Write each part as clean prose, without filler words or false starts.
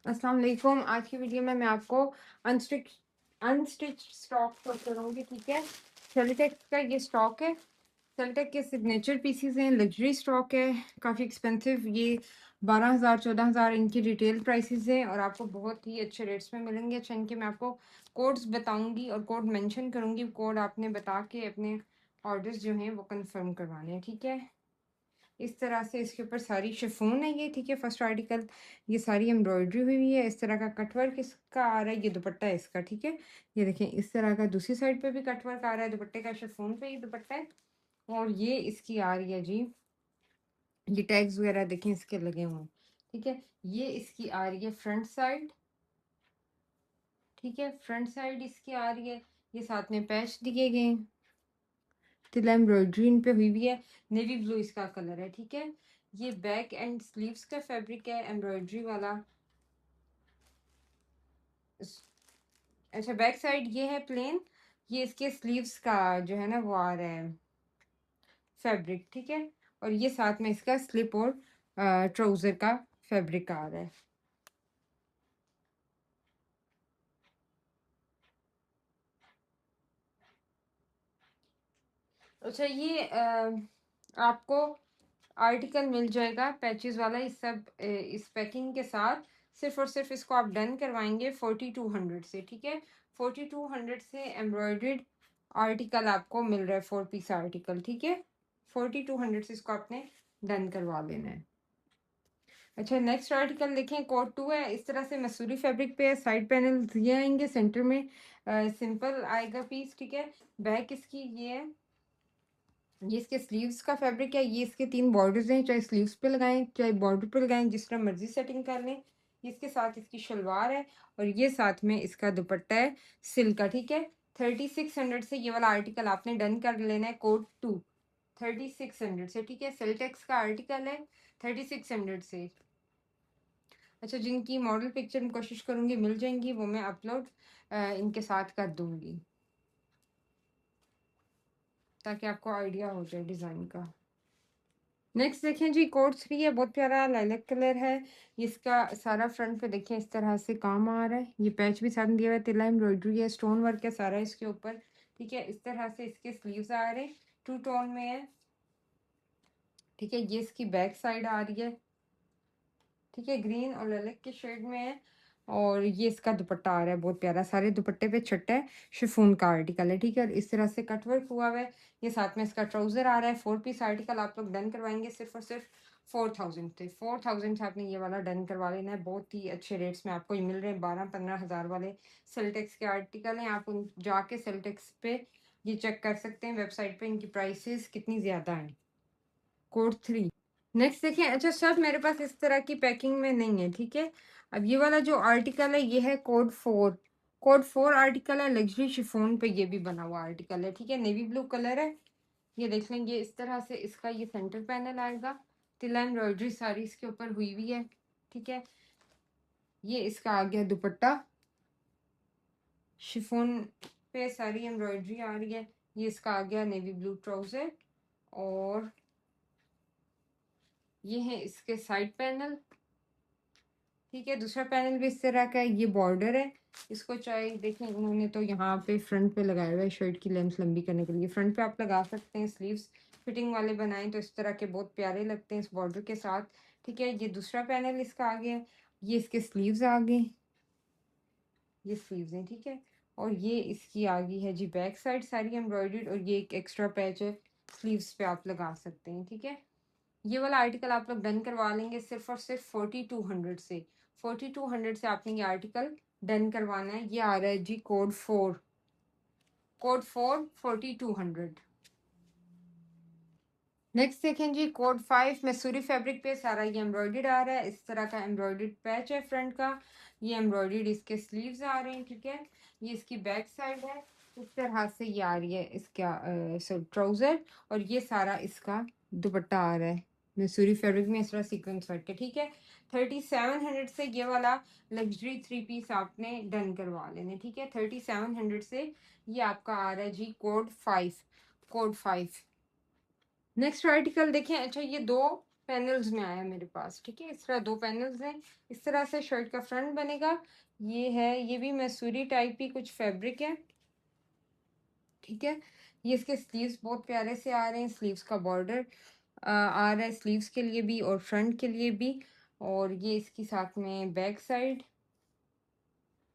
अस्सलाम वालेकुम। आज की वीडियो में मैं आपको अनस्टिच स्टॉक शो करूँगी, ठीक है। सेलिटेक्स का ये स्टॉक है। सेलिटेक के सिग्नेचर पीसीज हैं, लग्जरी स्टॉक है, काफ़ी एक्सपेंसिव। ये 12,000 14,000 इनकी रिटेल प्राइसेस हैं और आपको बहुत ही अच्छे रेट्स में मिलेंगे। अच्छा, इनके मैं आपको कोड्स बताऊंगी और कोड मेंशन करूंगी। कोड आपने बता के अपने ऑर्डर्स जो हैं वो कंफर्म करवाने हैं, ठीक है। इस तरह से इसके ऊपर सारी शिफॉन है ये, ठीक है। फर्स्ट आर्टिकल ये सारी एम्ब्रॉयडरी हुई है। इस तरह का कटवर्क इसका आ रहा है। ये दुपट्टा है इसका, ठीक है। ये देखें, इस तरह का दूसरी साइड पे भी कटवर्क आ रहा है दुपट्टे का। शिफॉन पे ये दुपट्टा है और ये इसकी आ रही है जी, ये टैग्स वगैरह देखें इसके लगे हुए हैं, ठीक है। ये इसकी आ रही है फ्रंट साइड, ठीक है। फ्रंट साइड इसकी आ रही है। ये साथ में पैच दिए गए हैं, तिला एम्ब्रॉयडरी इन पे हुई हुई है। नेवी ब्लू इसका कलर है, ठीक है। ये बैक एंड स्लीव्स का फैब्रिक है एम्ब्रॉयडरी वाला। अच्छा, बैक साइड ये है प्लेन। ये इसके स्लीव्स का जो है ना वो आ रहा है फैब्रिक, ठीक है। और ये साथ में इसका स्लिप और ट्राउजर का फैब्रिक आ रहा है। अच्छा, ये आपको आर्टिकल मिल जाएगा पैचेस वाला। इस सब इस पैकिंग के साथ सिर्फ और सिर्फ इसको आप डन करवाएंगे 4200 से, ठीक है। 4200 से एम्ब्रॉयडर्ड आर्टिकल आपको मिल रहा है, 4 पीस आर्टिकल, ठीक है। 4200 से इसको आपने डन करवा लेना है। अच्छा, नेक्स्ट आर्टिकल देखें, कोट 2 है। इस तरह से मसूरी फैब्रिक पे है। साइड पैनल ये आएंगे, सेंटर में सिंपल आएगा पीस, ठीक है। बैक इसकी ये है। ये इसके स्लीव्स का फैब्रिक है। ये इसके 3 बॉर्डर्स हैं, चाहे स्लीव्स पे लगाएं चाहे बॉर्डर पे लगाएं, जिस तरह मर्जी सेटिंग कर लें। इसके साथ इसकी शलवार है और ये साथ में इसका दुपट्टा है सिल्क का, ठीक है। 3600 से ये वाला आर्टिकल आपने डन कर लेना है। कोड 2 3600 से, ठीक है। सेल्टेक्स का आर्टिकल है 3600 से। अच्छा, जिनकी मॉडल पिक्चर मैं कोशिश करूंगी मिल जाएंगी, वो मैं अपलोड इनके साथ कर दूंगी ताकि आपको आइडिया हो जाए डिज़ाइन का। नेक्स्ट देखें जी, कोड 3 है। बहुत प्यारा लाइलैक कलर है। इसका सारा फ्रंट पे देखें इस तरह से काम आ रहा है। ये पैच भी साथ में दिया हुआ है, तिला एम्ब्रॉयडरी है, स्टोन वर्क है सारा इसके ऊपर, ठीक है। इस तरह से इसके स्लीव्स आ रहे हैं, 2 टोन में है, ठीक है। ये इसकी बैक साइड आ रही है, ठीक है, ग्रीन और लाइलैक के शेड में है। और ये इसका दुपट्टा आ रहा है बहुत प्यारा। सारे दुपट्टे पे छट्टा है, शिफॉन का आर्टिकल है, ठीक है। और इस तरह से कटवर्क हुआ हुआ है। ये साथ में इसका ट्राउजर आ रहा है। 4 पीस आर्टिकल आप लोग डन करवाएंगे सिर्फ और सिर्फ 4000 से। 4000 से आपने ये वाला डन करवा लेना है। बहुत ही अच्छे रेट्स में आपको ये मिल रहे हैं। 12-15 हज़ार वाले सेल्टेक्स के आर्टिकल हैं। आप उन जाके सेल्टेक्स पे ये चेक कर सकते हैं, वेबसाइट पे इनकी प्राइसेस कितनी ज़्यादा हैं। कोड 3 नेक्स्ट देखिए। अच्छा, सब मेरे पास इस तरह की पैकिंग में नहीं है, ठीक है। अब ये वाला जो आर्टिकल है ये है कोड 4। कोड 4 आर्टिकल है, लग्जरी शिफॉन पे ये भी बना हुआ आर्टिकल है, ठीक है। नेवी ब्लू कलर है। ये देख लेंगे इस तरह से इसका ये सेंटर पैनल आएगा। तिला एम्ब्रॉयडरी सारी इसके ऊपर हुई हुई है, ठीक है। ये इसका आ गया दुपट्टा, शिफॉन पे सारी एम्ब्रॉयडरी आ रही है। ये इसका आ गया नेवी ब्लू ट्राउजर और ये है इसके साइड पैनल, ठीक है। दूसरा पैनल भी इस तरह का है। ये बॉर्डर है। इसको चाहे देखें इन्होंने तो यहाँ पे फ्रंट पे लगाया हुआ है शर्ट की लेंथ लंबी करने के लिए। फ्रंट पे आप लगा सकते हैं, स्लीव्स फिटिंग वाले बनाएं तो इस तरह के बहुत प्यारे लगते हैं इस बॉर्डर के साथ, ठीक है। ये दूसरा पैनल इसका आ गया। ये इसके स्लीव्स आ गए, ये स्लीव्स हैं, ठीक है। और ये इसकी आ गई है जी बैक साइड सारी एम्ब्रॉयडर्ड। और ये एक एक्स्ट्रा पैच है, स्लीव्स पे आप लगा सकते हैं, ठीक है। ये वाला आर्टिकल आप लोग डन करवा लेंगे सिर्फ और सिर्फ 4200 से। 4200 से आपने ये आर्टिकल डन करवाना है। ये आ रहा है जी कोड 4। कोड 4 4200। नेक्स्ट देखें जी, कोड 5 मैसूरी फैब्रिक पे सारा ये एम्ब्रॉयडर्ड आ रहा है। इस तरह का एम्ब्रॉयडर्ड पैच है फ्रंट का। ये एम्ब्रॉयडर्ड इसके स्लीव्स आ रहे हैं, ठीक है। ये इसकी बैक साइड है। इस तरह से ये आ रही है इसका ट्राउजर और ये सारा इसका दुपट्टा आ रहा है मैसूरी फैब्रिक में इस तरह सीक्वेंस वर्क के, ठीक है। 3700 से ये वाला लग्जरी 3 पीस आपने डन करवा लेने, ठीक है। 3700 से ये आपका आ रहा है जी कोड 5। कोड 5 नेक्स्ट आर्टिकल देखें। अच्छा, ये दो पैनल्स में आया मेरे पास, ठीक है। इस तरह 2 पैनल्स हैं। इस तरह से शर्ट का फ्रंट बनेगा। ये है, ये भी मैसूरी टाइप ही कुछ फैब्रिक है, ठीक है। ये इसके स्लीव्स बहुत प्यारे से आ रहे हैं। स्लीव्स का बॉर्डर आ रहा है स्लीव्स के लिए भी और फ्रंट के लिए भी। और ये इसकी साथ में बैक साइड,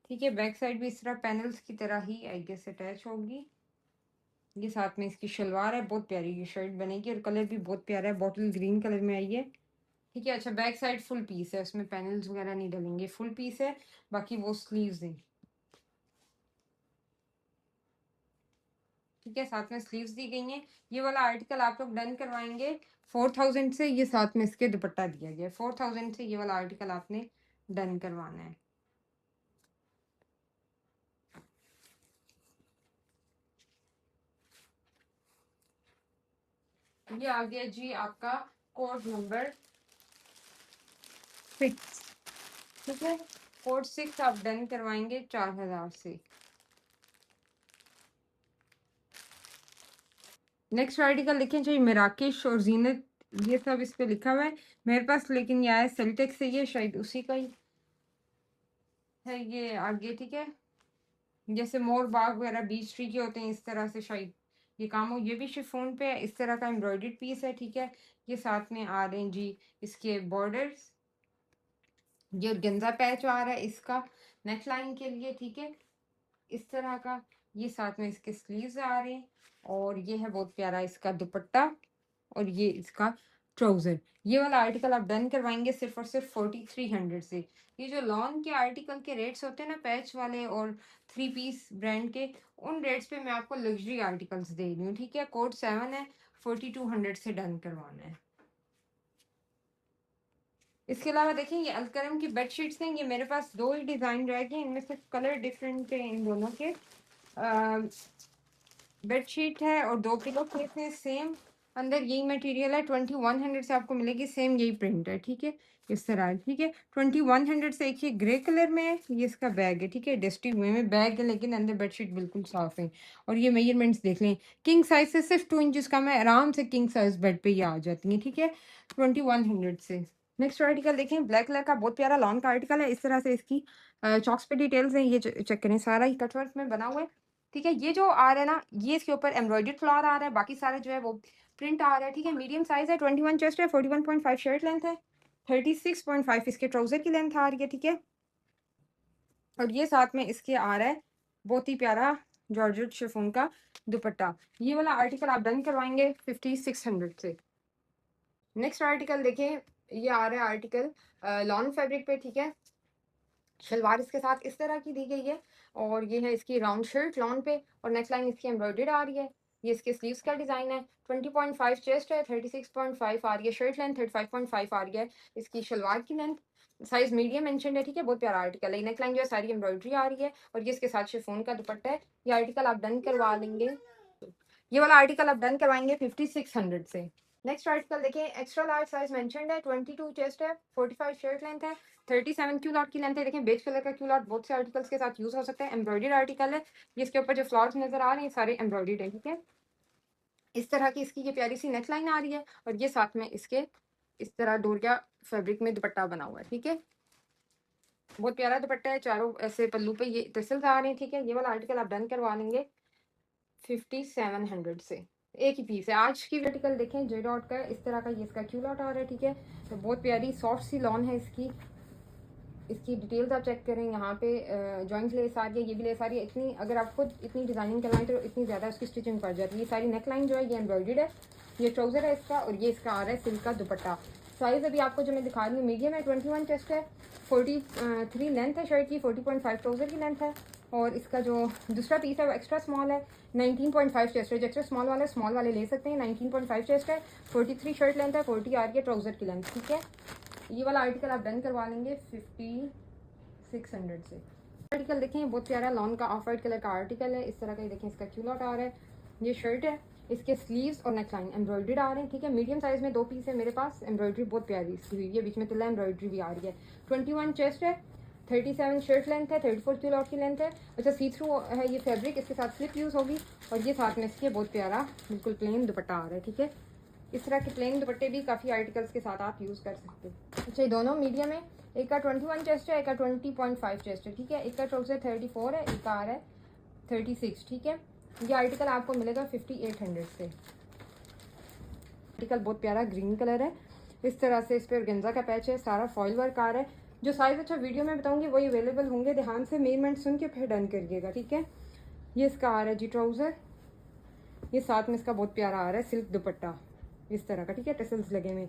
ठीक है। बैक साइड भी इस तरह पैनल्स की तरह ही आई गेस अटैच होगी। ये साथ में इसकी शलवार है, बहुत प्यारी ये शर्ट बनेगी और कलर भी बहुत प्यारा है, बॉटल ग्रीन कलर में आई है, ठीक है। अच्छा, बैक साइड फुल पीस है, उसमें पैनल्स वगैरह नहीं डलेंगे, फुल पीस है। बाकी वो स्लीव्स हैं, ठीक है। साथ में स्लीव्स दी गई हैं। ये वाला आर्टिकल आप लोग डन करवाएंगे 4000 से। ये साथ में इसके दुपट्टा दिया गया है 4000 से। ये वाला आर्टिकल आपने डन करवाना है। ये आ गया जी आपका कोड नंबर 6, ठीक है। कोड 6 आप डन करवाएंगे 4000 से। नेक्स्ट आर्टिकल लिखें चाहिए मराकेश और जीनत, ये सब इस पे लिखा हुआ है मेरे पास, लेकिन ये आया सेल्टेक से, ये शायद उसी का ही है। ये आगे, ठीक है। जैसे मोर बाग वगैरह बीच ट्री के होते हैं, इस तरह से शायद ये काम हो। ये भी शिफॉन पे है, इस तरह का एम्ब्रॉयडर्ड पीस है, ठीक है। ये साथ में आ रहे हैं जी इसके बॉर्डर्स। ये गेंजा पैच आ रहा है इसका नेक लाइन के लिए, ठीक है, इस तरह का। ये साथ में इसके स्लीव्स आ रहे हैं और ये है बहुत प्यारा इसका दुपट्टा और ये इसका ट्राउजर। ये वाला आर्टिकल आप डन करवाएंगे सिर्फ और सिर्फ 4300 से। ये जो लॉन के आर्टिकल के रेट्स होते हैं ना, पैच वाले और 3 पीस ब्रांड के, उन रेट्स पे मैं आपको लग्जरी आर्टिकल्स दे रही हूँ, ठीक है। कोड 7 है, 4200 से डन करवाना है। इसके अलावा देखिए ये अलकरम की बेड शीट्स हैं। ये मेरे पास 2 ही डिज़ाइन रह गए, इनमें सिर्फ कलर डिफरेंट है इन दोनों के। बेडशीट है और 2 पिलो केस है, सेम अंदर यही मटेरियल है। 2100 से आपको मिलेगी, सेम यही प्रिंट है, ठीक है। इस तरह, ठीक है। 2100 से एक ये ग्रे कलर में है, ये इसका बैग है, ठीक है। डस्टी हुए में बैग है लेकिन अंदर बेडशीट बिल्कुल साफ है। और ये मेजरमेंट्स देख लें, किंग साइज से सिर्फ 2 इंचज कम है, आराम से किंग साइज बेड पे ये आ जाती है, ठीक है। 2100 से। नेक्स्ट आर्टिकल देखें, ब्लैक कलर का बहुत प्यारा लॉन का आर्टिकल है। इस तरह से इसकी चॉक्स पे डिटेल्स हैं, ये चेक करें, सारा ही कटवर्क में बना हुआ है, ठीक है। ये जो आ रहा है ना, ये इसके ऊपर एम्ब्रॉयडर्ड फ्लावर आ रहा है, बाकी सारा जो है वो प्रिंट आ रहा है, ठीक है। मीडियम साइज है, 21 चेस्ट है, 41.5 शर्ट लेंथ है, 36.5 इसके ट्राउजर की लेंथ आ रही है, ठीक है। और ये साथ में इसके आ रहा है बहुत ही प्यारा जॉर्जेट शिफॉन का दुपट्टा। ये वाला आर्टिकल आप डन करवाएंगे 5600 से। नेक्स्ट आर्टिकल देखें, ये आ रहा है आर्टिकल लॉन फैब्रिक पे, ठीक है। शलवार इसके साथ इस तरह की दी गई है और ये है इसकी राउंड शर्ट लॉन पे और नेक लाइन इसकी एम्ब्रॉयडर्ड आ रही है। ये इसके स्लीव्स का डिजाइन है। 20.5 चेस्ट है, 36.5 आ रही है शर्ट लेंथ, 35.5 आ रही है इसकी शलवार की लेंथ। साइज मीडियम मेंशन है, ठीक है। बहुत प्यारा आर्टिकल है। नेक लाइन जो है सारी एम्ब्रॉयडरी आ रही है और ये इसके साथ शिफॉन का दुपट्टा है। ये आर्टिकल आप डन करवा लेंगे, ये वाला आर्टिकल आप डन करवाएंगे 5600 से। नेक्स्ट आर्टिकल देखिए, एक्स्ट्रा लार्ज साइज मेंशनड है, 22 चेस्ट है, 45 शर्ट लेंथ है, 37 क्यू लॉट की लेंथ है। देखें बेज कलर का क्यू लॉट बहुत से आर्टिकल्स के साथ यूज हो सकता है। एम्ब्रॉयडर्ड आर्टिकल है, जिसके ऊपर जो फ्लावर्स नजर आ रहे हैं सारे एम्ब्रॉयडर्ड है, ठीक है। इस तरह की इसकी ये प्यारी सी नेक लाइन आ रही है और ये साथ में इसके इस तरह डोरिया फैब्रिक में दुपट्टा बना हुआ है, ठीक है। बहुत प्यारा दुपट्टा है, चारों ऐसे पल्लू पे ये टसल्स आ रहे हैं, ठीक है। ये वाला आर्टिकल आप डन करवा लेंगे 5700 से। एक ही पीस है। आज की आर्टिकल देखें, जे डॉट का इस तरह का ये इसका क्यू लॉट आ रहा है, ठीक है। तो बहुत प्यारी सॉफ्ट सी लॉन है इसकी। इसकी डिटेल्स आप चेक करें, यहाँ पे जॉइंट लेस आ रही है, ये भी लेस आ रही है। इतनी अगर आप खुद इतनी डिजाइनिंग करवाएं तो इतनी ज़्यादा उसकी स्टिचिंग पड़ जाती है। ये सारी नेक लाइन जो है ये एम्ब्रॉयडर्ड है। ये ट्राउजर है इसका और ये इसका आ रहा है सिल्क का दुपट्टा। साइज अभी आपको जो मैं दिखा रही हूँ मीडियम है, 21 चेस्ट है, 43 लेंथ है शर्ट की, 40.5 ट्राउजर की लेंथ है। और इसका जो दूसरा पीस है वो एक्स्ट्रा स्मॉल है, 19.5 चेस्ट है। जो एक्स्ट्रा स्मॉल वाले ले सकते हैं। 19.5 चेस्ट है, 43 शर्ट लेंथ है, 40 आ रही है ट्राउजर की लेंथ, ठीक है। ये वाला आर्टिकल आप डन करवा लेंगे 5600 से। आर्टिकल देखें, बहुत प्यारा लॉन का ऑफ वाइट कलर का आर्टिकल है। इस तरह का देखें इसका क्यू लॉट आ रहा है। ये शर्ट है, इसके स्लीव्स और नेक लाइन एम्ब्रॉयडर्ड आ रहे हैं, ठीक है। मीडियम साइज में 2 पीस है मेरे पास। एम्ब्रॉयडरी बहुत प्यारी इसकी हुई है, बीच में तिल्ला एम्ब्रॉयडरी भी आ रही है। 21 चेस्ट है, 37 शर्ट लेंथ है, 34 क्यू लॉट की लेंथ है। अच्छा, सी थ्रू है ये फैब्रिक, इसके साथ स्लिप यूज़ होगी और ये साथ में इसके बहुत प्यारा बिल्कुल प्लेन दुपट्टा आ रहा है, ठीक है। इस तरह के प्लेन दुपट्टे भी काफ़ी आर्टिकल्स के साथ आप यूज़ कर सकते हैं। अच्छा, ये दोनों मीडियम है, एक का 21 चेस्ट है, एक का 20.5 चेस्ट है, ठीक है। एक का ट्राउजर 34 है, एक का आ रहा है 36, ठीक है। ये आर्टिकल आपको मिलेगा 5800 से। आर्टिकल बहुत प्यारा ग्रीन कलर है, इस तरह से इस पर गेंजा का पैच है, सारा फॉइल वर्क आ रहा है। जो साइज़ अच्छा वीडियो में बताऊंगी वही अवेलेबल होंगे, ध्यान से मेजरमेंट सुन के फिर डन करिएगा, ठीक है। ये इसका आ रहा है जी ट्राउज़र, ये साथ में इसका बहुत प्यारा आ रहा है सिल्क दुपट्टा इस तरह का, ठीक है, टसल्स लगे हुए।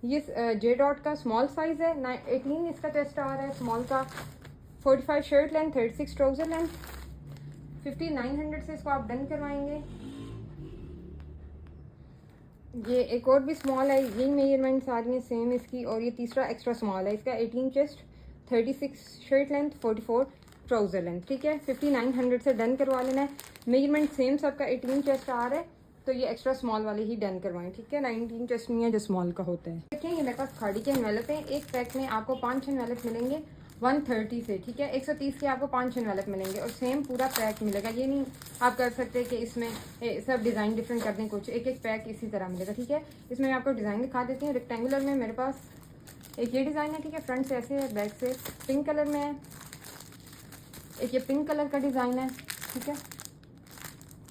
ये जे डॉट का स्मॉल साइज़ है, 18 इसका चेस्ट आ रहा है स्मॉल का, 45 शर्ट लेंथ, 36 ट्राउज़र लेंथ, 5900 से इसको आप डन करवाएंगे। ये एक और भी स्मॉल है, यही मेजरमेंट्स आ रही हैं सेम इसकी, और ये तीसरा एक्स्ट्रा स्मॉल है, इसका 18 chest, 36 shirt length, 44 trouser length, ठीक है। 5900 से डन करवा लेना है। मेजरमेंट सेम सबका 18 चेस्ट आ रहा है, तो ये एक्स्ट्रा स्मॉल वाले ही डन करवाएं, ठीक है। 19 चेस्ट नहीं है जो स्मॉल का होता है। देखिए ये मेरे पास खाड़ी के एनवेलप हैं, एक पैक में आपको 5 एनवेलप मिलेंगे 130 से, ठीक है। 130 के आपको 5 एनवेलप मिलेंगे और सेम पूरा पैक मिलेगा। ये नहीं आप कर सकते कि इसमें सब डिज़ाइन डिफरेंट कर दें, कुछ एक एक पैक इसी तरह मिलेगा, ठीक है। इसमें मैं आपको डिज़ाइन दिखा देती हूँ। रेक्टेंगुलर में मेरे पास एक ये डिज़ाइन है, ठीक है, फ्रंट से ऐसे है, बैक से पिंक कलर में है। एक ये पिंक कलर का डिज़ाइन है, ठीक है।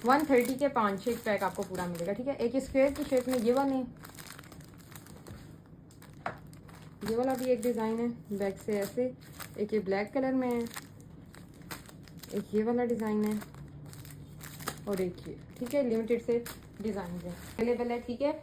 130 के 5 एक पैक आपको पूरा मिलेगा, ठीक है। एक स्क्वायर की शेप में ये वाले, ये वाला भी एक डिज़ाइन है बैक से ऐसे। एक ये ब्लैक कलर में है, एक ये वाला डिज़ाइन है, और एक ये, ठीक है। लिमिटेड से डिज़ाइन है अवेलेबल है, ठीक है।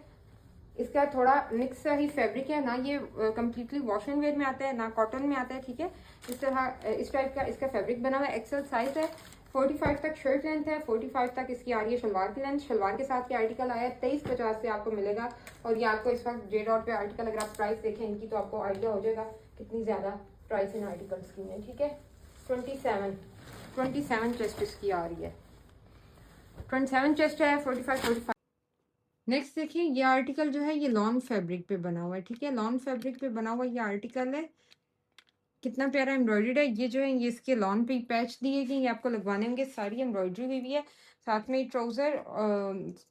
इसका थोड़ा मिक्स ही फैब्रिक है ना, ये कम्प्लीटली वॉश एंड वेयर में आता है ना कॉटन में आता है, ठीक है। इस तरह इस टाइप का इसका फैब्रिक बना हुआ है। एक्सेल साइज है, 45 तक शर्ट लेंथ है, 45 तक इसकी आ रही है शलवार की लेंथ। शलवार के साथ ये आर्टिकल आया है 2350 से आपको मिलेगा, और ये आपको इस वक्त जे डॉट पे आर्टिकल अगर आप प्राइस देखें इनकी तो आपको आइडिया हो जाएगा कितनी ज़्यादा प्राइस इन आर्टिकल्स की है, ठीक है। 27 चेस्ट इसकी आ रही है, 27 चेस्ट है, 45। नेक्स्ट देखिए ये आर्टिकल जो है ये लॉन फैब्रिक पे बना हुआ है, ठीक है। लॉन फैब्रिक पे बना हुआ ये आर्टिकल है, कितना प्यारा एम्ब्रॉयडर्ड है। ये जो है ये इसके लॉन पे पैच दिए गए, ये आपको लगवाने होंगे, सारी एम्ब्रॉयडरी हुई है। साथ में ट्राउज़र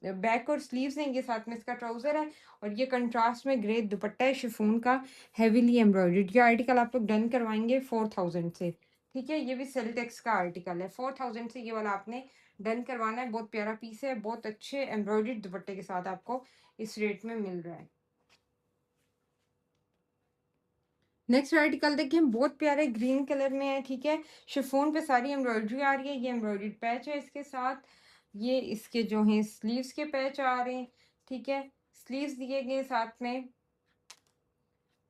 बैक और स्लीव्स हैं, ये साथ में इसका ट्राउज़र है, और ये कंट्रास्ट में ग्रे दुपट्टा है शिफॉन का, हैवीली एम्ब्रॉयडर्ड। ये आर्टिकल आप लोग डन करवाएंगे 4000 से, ठीक है। ये भी सेल्टेक्स का आर्टिकल है, 4000 से ये वाला आपने डन करवाना है। बहुत प्यारा पीस है, बहुत अच्छे एम्ब्रॉयडर्ड दुपट्टे के साथ आपको इस रेट में मिल रहा है। नेक्स्ट आर्टिकल देखिए बहुत प्यारे ग्रीन कलर में है, ठीक है। शिफॉन पे सारी एम्ब्रॉयडरी आ रही है, ये एम्ब्रॉयडर्ड पैच है इसके साथ। ये इसके जो हैं स्लीव्स के पैच आ रहे हैं, ठीक है। स्लीव्स दिए गए साथ में,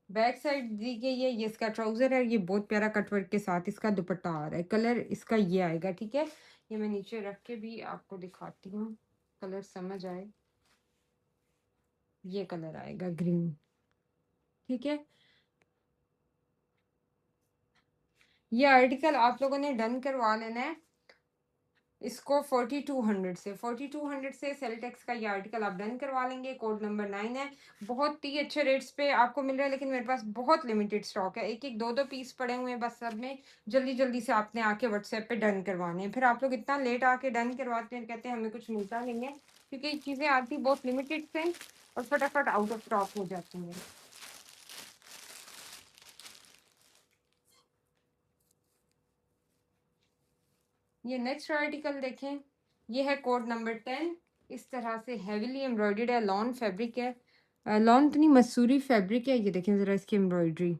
बैक साइड दी गई है। ये इसका ट्राउजर है, ये बहुत प्यारा कटवर्क के साथ इसका दुपट्टा आ रहा है। कलर इसका ये आएगा, ठीक है। ये मैं नीचे रख के भी आपको दिखाती हूँ, कलर समझ आए। ये कलर आएगा ग्रीन, ठीक है। ये आर्टिकल आप लोगों ने डन करवा लेना है इसको 4200 से सेल्टेक्स का ये आर्टिकल आप डन करवा लेंगे। कोड नंबर 9 है। बहुत ही अच्छे रेट्स पे आपको मिल रहा है, लेकिन मेरे पास बहुत लिमिटेड स्टॉक है, एक एक दो दो पीस पड़े हुए हैं बस। सब में जल्दी जल्दी से आपने आके व्हाट्सएप पे डन करवाने हैं। फिर आप लोग इतना लेट आके डन करवाते हैं, कहते हैं हमें कुछ मिलता नहीं है, क्योंकि ये चीज़ें आती बहुत लिमिटेड से और फटाफट आउट ऑफ स्टॉक हो जाती हैं। ये नेक्स्ट आर्टिकल देखें, ये है कोड नंबर 10। इस तरह से हैवीली एम्ब्रॉयडर्ड है, लॉन फैब्रिक है, लॉन तो नहीं मसूरी फैब्रिक है। ये देखें ज़रा इसकी एम्ब्रॉयडरी,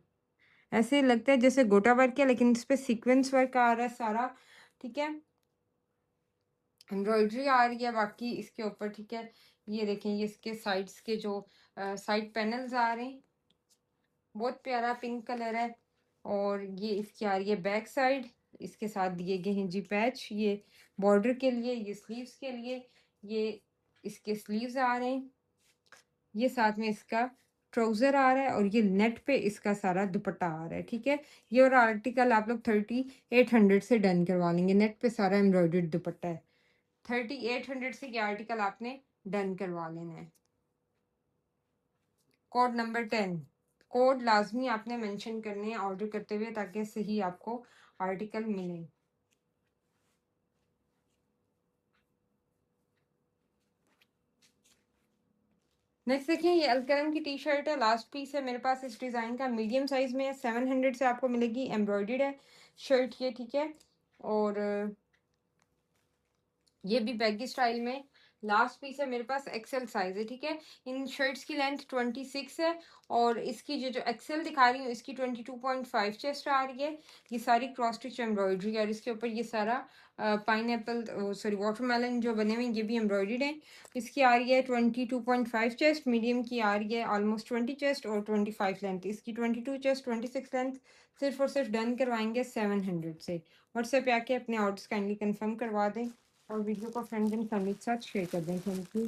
ऐसे लगता है जैसे गोटा वर्क है, लेकिन इस पर सीक्वेंस वर्क आ रहा है सारा, ठीक है। एम्ब्रॉयडरी आ रही है बाकी इसके ऊपर, ठीक है। ये देखें ये इसके साइड्स के जो साइड पैनल्स आ रहे हैं, बहुत प्यारा पिंक कलर है। और ये इसकी आ रही है बैक साइड, इसके साथ दिए गए हैं जी पैच, ये बॉर्डर के लिए, ये स्लीव्स के लिए, ये इसके स्लीव्स आ रहे हैं। ये साथ में इसका ट्राउजर आ रहा है, और ये नेट पे इसका सारा दुपट्टा आ रहा है, ठीक है। ये और आर्टिकल आप लोग 3800 से डन करवा लेंगे, नेट पे सारा एम्ब्रॉयडर्ड दुपट्टा है। 3800 से ये आर्टिकल आपने डन करवा लेना है। कोड नंबर 10, कोड लाजमी आपने मेंशन करने हैं ऑर्डर करते हुए, ताकि सही आपको आर्टिकल मिले। नेक्स्ट देखिए ये अलकरम की टी शर्ट है, लास्ट पीस है मेरे पास इस डिज़ाइन का, मीडियम साइज़ में है, 700 से आपको मिलेगी, एम्ब्रॉयडर्ड है शर्ट ये, ठीक है। और ये भी बैगी स्टाइल में लास्ट पीस है मेरे पास, एक्सेल साइज है, ठीक है। इन शर्ट्स की लेंथ 26 है और इसकी जो एक्सेल दिखा रही हूँ इसकी 22.5 चेस्ट आ रही है। ये सारी क्रॉस स्टिच एम्ब्रॉयडरी और इसके ऊपर ये सारा पाइनएप्पल सॉरी वाटरमेलन जो बने हुए हैं ये भी एम्ब्रॉयडर्ड है। इसकी आ रही है 22.5 चेस्ट, मीडियम की आ रही है ऑलमोस्ट 20 चेस्ट और 25 लेंथ। इसकी 22 चेस्ट 26 लेंथ सिर्फ और सिर्फ डन करवाएंगे 700 से। व्हाट्सएप पे आके अपने ऑर्डर्स काइंडली कंफर्म करवा दें और वीडियो को फ्रेंड्स एंड फैमिली के साथ शेयर कर दें। Thank you.